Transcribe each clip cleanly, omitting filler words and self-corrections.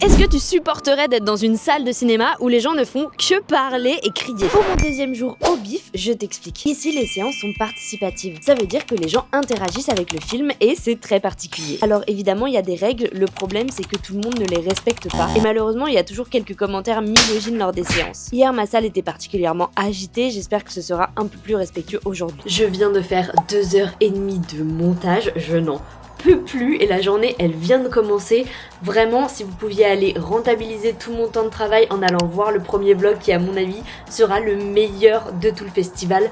Est-ce que tu supporterais d'être dans une salle de cinéma où les gens ne font que parler et crier? Pour mon deuxième jour au bif, je t'explique. Ici, les séances sont participatives. Ça veut dire que les gens interagissent avec le film et c'est très particulier. Alors évidemment, il y a des règles. Le problème, c'est que tout le monde ne les respecte pas. Et malheureusement, il y a toujours quelques commentaires misogynes lors des séances. Hier, ma salle était particulièrement agitée. J'espère que ce sera un peu plus respectueux aujourd'hui. Je viens de faire 2h30 de montage. Je n'en peux plus et la journée elle vient de commencer. Vraiment, si vous pouviez aller rentabiliser tout mon temps de travail en allant voir le premier vlog qui à mon avis sera le meilleur de tout le festival,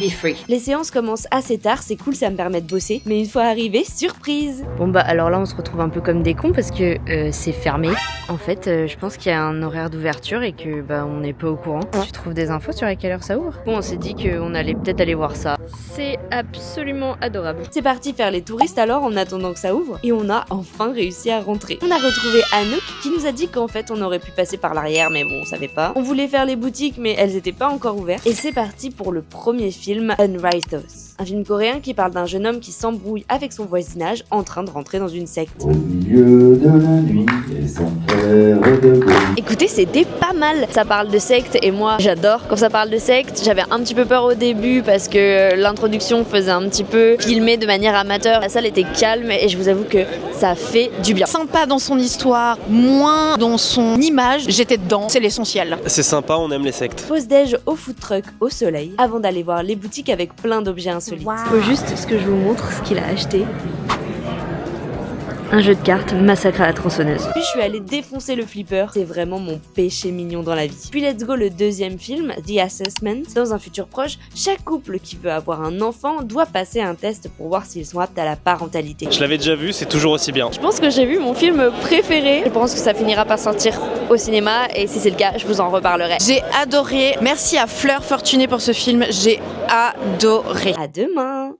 be free. Les séances commencent assez tard, c'est cool, ça me permet de bosser, mais une fois arrivé, surprise. Bon bah alors là on se retrouve un peu comme des cons parce que c'est fermé. En fait, je pense qu'il y a un horaire d'ouverture et que bah on n'est pas au courant. Tu trouves des infos sur à quelle heure ça ouvre? Bon, on s'est dit qu'on allait peut-être aller voir ça. C'est absolument adorable. C'est parti faire les touristes alors en attendant que ça ouvre et on a enfin réussi à rentrer. On a retrouvé Anouk qui nous a dit qu'en fait on aurait pu passer par l'arrière mais bon on savait pas. On voulait faire les boutiques mais elles étaient pas encore ouvertes et c'est parti pour le premier film Unrighted. Un film coréen qui parle d'un jeune homme qui s'embrouille avec son voisinage en train de rentrer dans une secte. Au milieu de la nuit et sans faire de bruit. Écoutez, c'était pas mal. Ça parle de secte et moi j'adore quand ça parle de secte. J'avais un petit peu peur au début parce que l'introduction faisait un petit peu filmé de manière amateur. La salle était calme et je vous avoue que ça fait du bien. Sympa dans son histoire, moins dans son image. J'étais dedans, c'est l'essentiel. C'est sympa, on aime les sectes. Pause déj au food truck au soleil avant d'aller voir les boutiques avec plein d'objets insolites. Wow. Faut juste ce que je vous montre ce qu'il a acheté. Un jeu de cartes, Massacre à la tronçonneuse. Puis je suis allée défoncer le flipper, c'est vraiment mon péché mignon dans la vie. Puis let's go le deuxième film, The Assessment. Dans un futur proche, chaque couple qui veut avoir un enfant doit passer un test pour voir s'ils sont aptes à la parentalité. Je l'avais déjà vu, c'est toujours aussi bien. Je pense que j'ai vu mon film préféré. Je pense que ça finira par sortir au cinéma et si c'est le cas, je vous en reparlerai. J'ai adoré. Merci à Fleur Fortuné pour ce film. J'ai adoré. À demain!